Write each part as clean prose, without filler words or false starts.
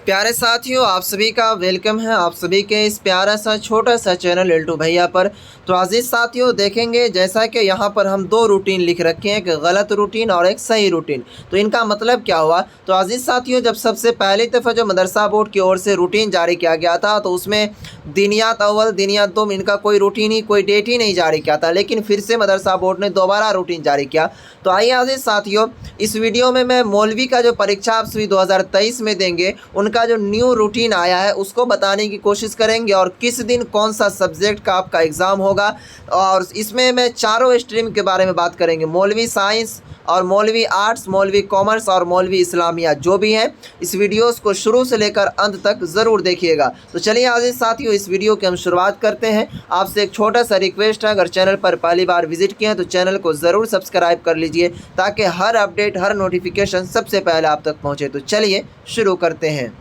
प्यारे साथियों, आप सभी का वेलकम है आप सभी के इस प्यारा सा छोटा सा चैनल एल्टू भैया पर। तो अजीज साथियों, देखेंगे जैसा कि यहाँ पर हम दो रूटीन लिख रखे हैं, एक गलत रूटीन और एक सही रूटीन। तो इनका मतलब क्या हुआ? तो अजीज साथियों, जब सबसे पहली दफ़ा जो मदरसा बोर्ड की ओर से रूटीन जारी किया गया था तो उसमें दिनियात अव्वल दिनियात दो इनका कोई रूटीन ही कोई डेट ही नहीं जारी किया था, लेकिन फिर से मदरसा बोर्ड ने दोबारा रूटीन जारी किया। तो आइए अजीज साथियों, इस वीडियो में मैं मौलवी का जो परीक्षा आप सभी 2023 में देंगे उनका जो न्यू रूटीन आया है उसको बताने की कोशिश करेंगे और किस दिन कौन सा सब्जेक्ट का आपका एग्ज़ाम होगा। और इसमें मैं चारों स्ट्रीम के बारे में बात करेंगे, मौलवी साइंस और मौलवी आर्ट्स, मौलवी कॉमर्स और मौलवी इस्लामिया जो भी हैं। इस वीडियोस को शुरू से लेकर अंत तक ज़रूर देखिएगा। तो चलिए आज़िज़ साथियों, इस वीडियो की हम शुरुआत करते हैं। आपसे एक छोटा सा रिक्वेस्ट है, अगर चैनल पर पहली बार विजिट किया है तो चैनल को ज़रूर सब्सक्राइब कर लीजिए ताकि हर अपडेट हर नोटिफिकेशन सबसे पहले आप तक पहुँचे। तो चलिए शुरू करते हैं।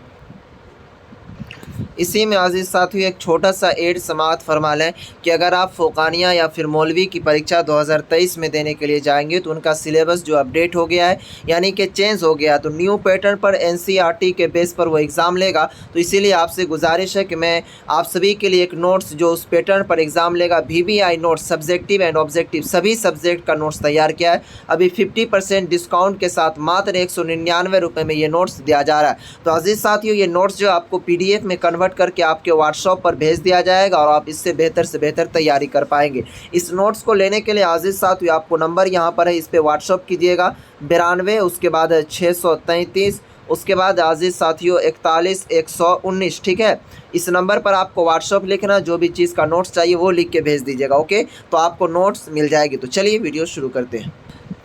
इसी में अजीज़ साथियों एक छोटा सा एड समाअत फरमा लें कि अगर आप फ़ोकानिया या फिर मौलवी की परीक्षा 2023 में देने के लिए जाएंगे तो उनका सिलेबस जो अपडेट हो गया है, यानी कि चेंज हो गया, तो न्यू पैटर्न पर एनसीईआरटी के बेस पर वो एग्ज़ाम लेगा। तो इसीलिए आपसे गुजारिश है कि मैं आप सभी के लिए एक नोट्स जो उस पैटर्न पर एग्ज़ाम लेगा, VBI notes subjective and objective सभी सब्जेक्ट का नोट्स तैयार किया है। अभी 50% डिस्काउंट के साथ मात्र 199 रुपये में ये नोट्स दिया जा रहा है। तो अजीज़ साथियों, ये नोट्स जो आपको PDF में कन्वर्ट करके आपके व्हाट्सएप पर भेज दिया जाएगा और आप इससे बेहतर से बेहतर तैयारी कर पाएंगे। इस नोट्स को लेने के लिए अजीज़ साथियों आपको नंबर यहाँ पर है, इस पर व्हाट्सएप कीजिएगा 92, उसके बाद 633, उसके बाद अजीज़ साथियों 41 119। ठीक है, इस नंबर पर आपको व्हाट्सएप लिखना, जो भी चीज़ का नोट्स चाहिए वो लिख के भेज दीजिएगा। ओके, तो आपको नोट्स मिल जाएगी। तो चलिए वीडियो शुरू करते हैं।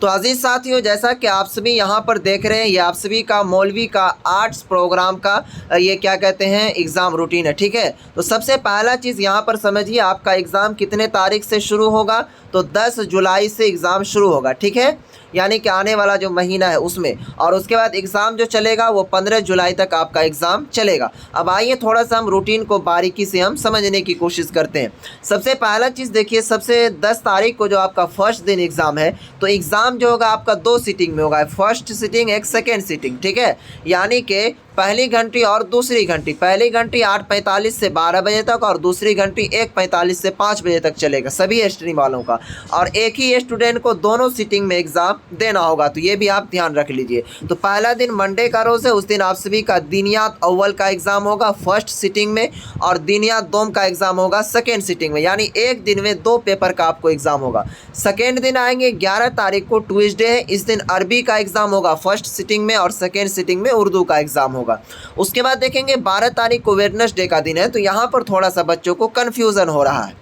तो अजीज़ साथियों, जैसा कि आप सभी यहाँ पर देख रहे हैं, ये आप सभी का मौलवी का आर्ट्स प्रोग्राम का ये क्या कहते हैं एग्ज़ाम रूटीन है। ठीक है, तो सबसे पहला चीज़ यहाँ पर समझिए, आपका एग्ज़ाम कितने तारीख से शुरू होगा? तो 10 जुलाई से एग्ज़ाम शुरू होगा। ठीक है, यानी कि आने वाला जो महीना है उसमें, और उसके बाद एग्ज़ाम जो चलेगा वो 15 जुलाई तक आपका एग्ज़ाम चलेगा। अब आइए थोड़ा सा हम रूटीन को बारीकी से हम समझने की कोशिश करते हैं। सबसे पहला चीज़ देखिए, सबसे 10 तारीख को जो आपका फर्स्ट दिन एग्ज़ाम है, तो एग्ज़ाम जो होगा आपका 2 सीटिंग में होगा, फर्स्ट सीटिंग एक सेकेंड सीटिंग। ठीक है, यानी कि पहली घंटी और दूसरी घंटी, पहली घंटी 8:45 से 12 बजे तक और दूसरी घंटी 1:45 से 5 बजे तक चलेगा सभी स्ट्रीम वालों का। और एक ही स्टूडेंट को दोनों सीटिंग में एग्ज़ाम देना होगा, तो ये भी आप ध्यान रख लीजिए। तो पहला दिन मंडे का रोज़ है, उस दिन आप सभी का दिनियात अव्वल का एग्ज़ाम होगा फर्स्ट सीटिंग में और दिनियात दोम का एग्ज़ाम होगा सेकेंड सीटिंग में, यानी एक दिन में 2 पेपर का आपको एग्ज़ाम होगा। सेकेंड दिन आएंगे 11 तारीख को, ट्यूसडे है, इस दिन अरबी का एग्ज़ाम होगा फर्स्ट सीटिंग में और सेकेंड सीटिंग में उर्दू का एग्ज़ाम होगा। उसके बाद देखेंगे 12 तारीख को वेडनेसडे का दिन है, तो यहाँ पर थोड़ा सा बच्चों को कन्फ्यूज़न हो रहा है।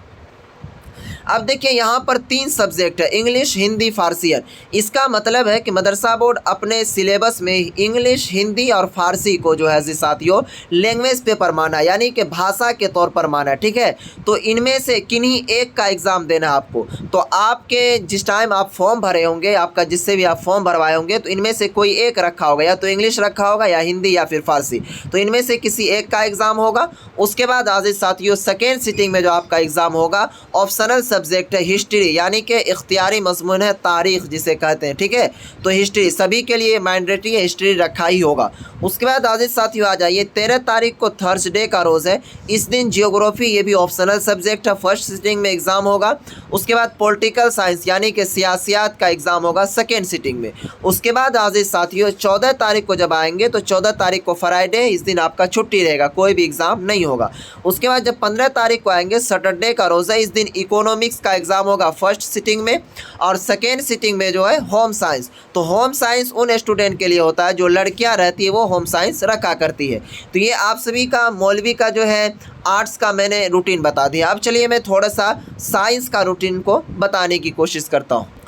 अब देखिए यहाँ पर 3 सब्जेक्ट है, इंग्लिश, हिंदी, फारसियन। इसका मतलब है कि मदरसा बोर्ड अपने सिलेबस में इंग्लिश, हिंदी और फारसी को जो है जी साथियों लैंग्वेज पेपर माना, यानी कि भाषा के तौर पर माना। ठीक है, तो इनमें से किन्हीं एक का एग्ज़ाम देना है आपको। तो आपके जिस टाइम आप फॉर्म भरे होंगे, आपका जिससे भी आप फॉर्म भरवाए होंगे, तो इनमें से कोई एक रखा होगा, या तो इंग्लिश रखा होगा या हिंदी या फिर फारसी, तो इनमें से किसी एक का एग्ज़ाम होगा। उसके बाद आज़िज़ साथियों सेकेंड सिटिंग में जो आपका एग्ज़ाम होगा ऑप्शनल सब्जेक्ट है हिस्ट्री, यानी कि इख्तियारी मज़मून है तारीख़ जिसे कहते हैं। ठीक है, तो हिस्ट्री सभी के लिए मैंडेटरी है, हिस्ट्री रखा ही होगा। उसके बाद आज़िज़ साथियों आ जाइए 13 तारीख को थर्सडे का रोज़ है, इस दिन जियोग्राफी ये भी ऑप्शनल सब्जेक्ट है, फर्स्ट सिटिंग में एग्ज़ाम होगा। उसके बाद पॉलिटिकल साइंस यानी कि सियासियात का एग्ज़ाम होगा सेकेंड सिटिंग में। उसके बाद आज़िज़ साथियों 14 तारीख को जब आएंगे तो 14 तारीख को फ्राइडे, इस दिन आपका छुट्टी रहेगा, कोई भी एग्ज़ाम नहीं होगा। उसके बाद जब 15 तारीख को आएंगे सैटरडे का रोज़ है, इस दिन इकोनॉमिक्स का एग्ज़ाम होगा फर्स्ट सिटिंग में और सेकेंड सिटिंग में जो है होम साइंस। तो होम साइंस उन स्टूडेंट के लिए होता है जो लड़कियां रहती है वो होम साइंस रखा करती है। तो ये आप सभी का मौलवी का जो है आर्ट्स का मैंने रूटीन बता दिया। अब चलिए मैं थोड़ा सा साइंस का रूटीन को बताने की कोशिश करता हूँ।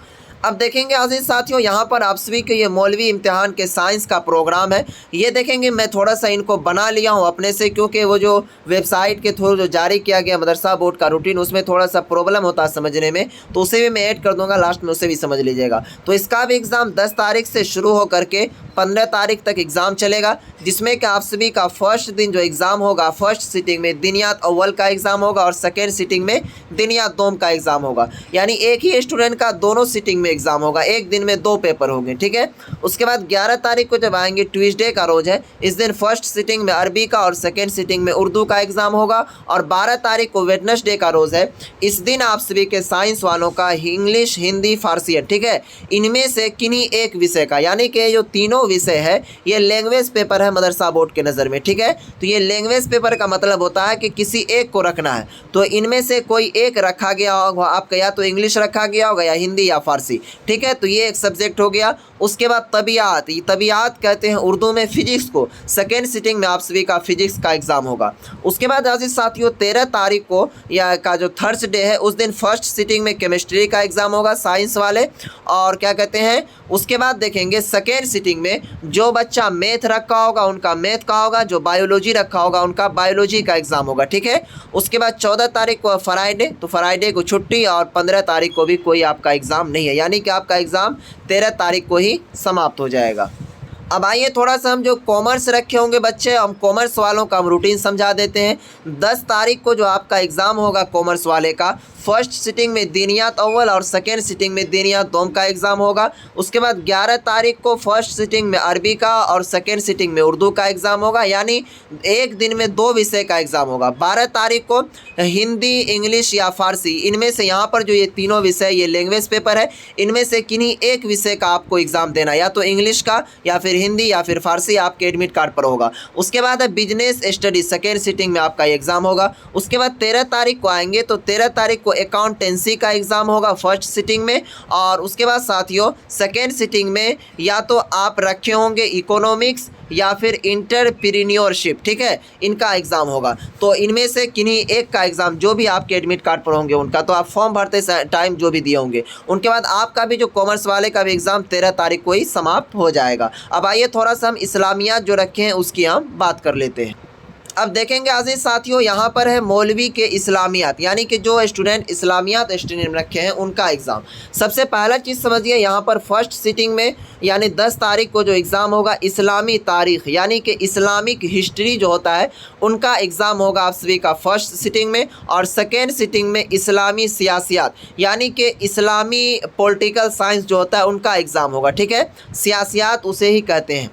अब देखेंगे अजीज़ साथियों, यहाँ पर आप सभी के ये मौलवी इम्तिहान के साइंस का प्रोग्राम है। ये देखेंगे मैं थोड़ा सा इनको बना लिया हूँ अपने से, क्योंकि वो जो वेबसाइट के थ्रू जो जारी किया गया मदरसा बोर्ड का रूटीन उसमें थोड़ा सा प्रॉब्लम होता है समझने में, तो उसे भी मैं ऐड कर दूँगा लास्ट में, उसे भी समझ लीजिएगा। तो इसका भी एग्ज़ाम 10 तारीख से शुरू हो करके 15 तारीख तक एग्ज़ाम चलेगा, जिसमें कि आप सभी का फर्स्ट दिन जो एग्ज़ाम होगा फर्स्ट सिटिंग में दिनियात अव्वल का एग्ज़ाम होगा और सेकेंड सिटिंग में दिनियात दोम का एग्ज़ाम होगा, यानी एक ही स्टूडेंट का दोनों सिटिंग में एग्ज़ाम होगा, एक दिन में 2 पेपर होंगे, ठीक है। उसके बाद 11 तारीख को जब आएंगे, ट्यूसडे का रोज़ है, इस दिन फर्स्ट सिटिंग में अरबी का और सेकेंड सिटिंग में उर्दू का एग्ज़ाम होगा। और 12 तारीख को वेडनेसडे का रोज़ है, इस दिन आप सभी के साइंस वालों का इंग्लिश, हिंदी, फारसी है, ठीक है। इनमें से किन्हीं एक विषय का, यानी कि जो तीनों विषय है ये लैंग्वेज पेपर है मदरसा बोर्ड के नज़र में, ठीक है। तो ये लैंग्वेज पेपर का मतलब होता है कि किसी एक को रखना है, तो इनमें से कोई एक रखा गया होगा आपका, या तो इंग्लिश रखा गया होगा या हिंदी या फारसी, ठीक है। तो ये एक सब्जेक्ट हो गया। उसके बाद तबियात, ये तबियात कहते हैं उर्दू में फिजिक्स को, सेकेंड सिटिंग में आप सभी का फिजिक्स का एग्ज़ाम होगा। उसके बाद अजीज साथियों 13 तारीख को या का जो थर्सडे है, उस दिन फर्स्ट सिटिंग में केमिस्ट्री का एग्ज़ाम होगा साइंस वाले। और क्या कहते हैं, उसके बाद देखेंगे सेकेंड सिटिंग में जो बच्चा मैथ रखा होगा उनका मैथ का होगा, जो बायोलॉजी रखा होगा उनका बायोलॉजी का एग्ज़ाम होगा, ठीक है। उसके बाद 14 तारीख को फ्राइडे, तो फ्राइडे को छुट्टी, और 15 तारीख को भी कोई आपका एग्ज़ाम नहीं है, यानी कि आपका एग्ज़ाम 13 तारीख को ही समाप्त हो जाएगा। अब आइए थोड़ा सा हम जो कॉमर्स रखे होंगे बच्चे, हम कॉमर्स वालों का हम रूटीन समझा देते हैं। 10 तारीख को जो आपका एग्ज़ाम होगा कॉमर्स वाले का, फर्स्ट सिटिंग में दीनियात अव्वल और सेकेंड सिटिंग में दीनियात दोम का एग्ज़ाम होगा। उसके बाद 11 तारीख को फर्स्ट सिटिंग में अरबी का और सेकेंड सिटिंग में उर्दू का एग्ज़ाम होगा, यानी एक दिन में 2 विषय का एग्ज़ाम होगा। 12 तारीख को हिंदी, इंग्लिश या फ़ारसी, इनमें से यहाँ पर जो ये तीनों विषय ये लैंग्वेज पेपर है, इनमें से किन्हीं एक विषय का आपको एग्ज़ाम देना, या तो इंग्लिश का या फिर हिंदी या फिर फ़ारसी आपके एडमिट कार्ड पर होगा। उसके बाद है बिजनेस स्टडी, सेकेंड सिटिंग में आपका एग्ज़ाम होगा। उसके बाद 13 तारीख को आएंगे, तो 13 तारीख को अकाउंटेंसी का एग्ज़ाम होगा फर्स्ट सिटिंग में। और उसके बाद साथियों सेकेंड सिटिंग में या तो आप रखे होंगे इकोनॉमिक्स या फिर इंटरप्रेन्योरशिप, ठीक है, इनका एग्ज़ाम होगा। तो इनमें से किन्हीं एक का एग्ज़ाम जो भी आपके एडमिट कार्ड पर होंगे उनका, तो आप फॉर्म भरते टाइम जो भी दिए होंगे उनके बाद आपका भी जो कॉमर्स वाले का भी एग्ज़ाम 13 तारीख को ही समाप्त हो जाएगा। अब आइए थोड़ा सा हम इस्लामियात जो रखे हैं उसकी हम बात कर लेते हैं। अब देखेंगे अजीज साथियों, यहाँ पर है मौलवी के इस्लामियात, यानी कि जो स्टूडेंट इस्लामियात स्टूडेंट रखे हैं उनका एग्ज़ाम। सबसे पहला चीज़ समझिए, यहाँ पर फर्स्ट सिटिंग में यानी 10 तारीख को जो एग्ज़ाम होगा इस्लामी तारीख़, यानी कि इस्लामिक हिस्ट्री जो होता है उनका एग्ज़ाम होगा आप सभी का फर्स्ट सिटिंग में। और सेकेंड सिटिंग में इस्लामी सियासियात, यानी कि इस्लामी पॉलिटिकल साइंस जो होता है उनका एग्ज़ाम होगा, ठीक है। सियासियात उसे ही कहते हैं,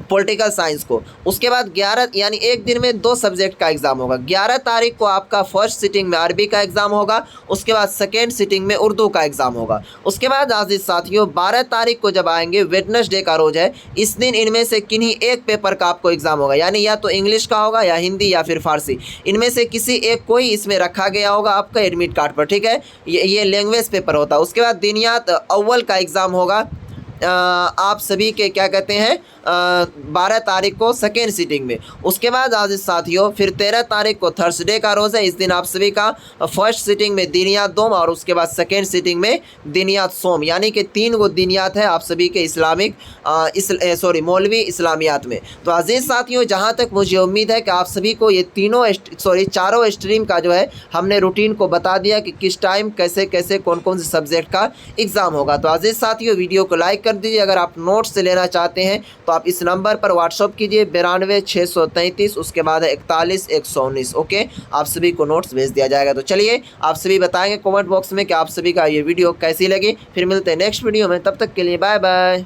पॉलिटिकल साइंस को। उसके बाद 11 यानी एक दिन में 2 सब्जेक्ट का एग्ज़ाम होगा। 11 तारीख को आपका फर्स्ट सिटिंग में अरबी का एग्ज़ाम होगा, उसके बाद सेकेंड सिटिंग में उर्दू का एग्ज़ाम होगा। उसके बाद आज़िज़ साथियों 12 तारीख को जब आएंगे, वेडनेसडे का रोज़ है, इस दिन इनमें से किन्हीं एक पेपर का आपको एग्ज़ाम होगा, यानी या तो इंग्लिश का होगा या हिंदी या फिर फारसी, इनमें से किसी एक कोई इसमें रखा गया होगा आपका एडमिट कार्ड पर, ठीक है। ये लैंग्वेज पेपर होता है। उसके बाद दीनियात अव्वल का एग्ज़ाम होगा आप सभी के क्या कहते हैं 12 तारीख को सेकेंड सिटिंग में। उसके बाद आज साथियों फिर 13 तारीख को थर्सडे का रोज़ है, इस दिन आप सभी का फर्स्ट सिटिंग में दीनियात दोम और उसके बाद सेकेंड सिटिंग में दीनियात सोम, यानी कि 3 गो दीनियात है आप सभी के इस्लामिक मौलवी इस्लामियात में। तो अजीज़ साथियों जहाँ तक मुझे उम्मीद है कि आप सभी को ये चारों स्ट्रीम का जो है हमने रूटीन को बता दिया कि किस टाइम कैसे कैसे कौन कौन से सब्जेक्ट का एग्ज़ाम होगा। तो अजीज़ साथियों वीडियो को लाइक कर दीजिए। अगर आप नोट्स से लेना चाहते हैं तो आप इस नंबर पर व्हाट्सअप कीजिए 92 633, उसके बाद है 41 119। ओके, आप सभी को नोट्स भेज दिया जाएगा। तो चलिए आप सभी बताएंगे कमेंट बॉक्स में कि आप सभी का ये वीडियो कैसी लगी। फिर मिलते हैं नेक्स्ट वीडियो में, तब तक के लिए बाय बाय।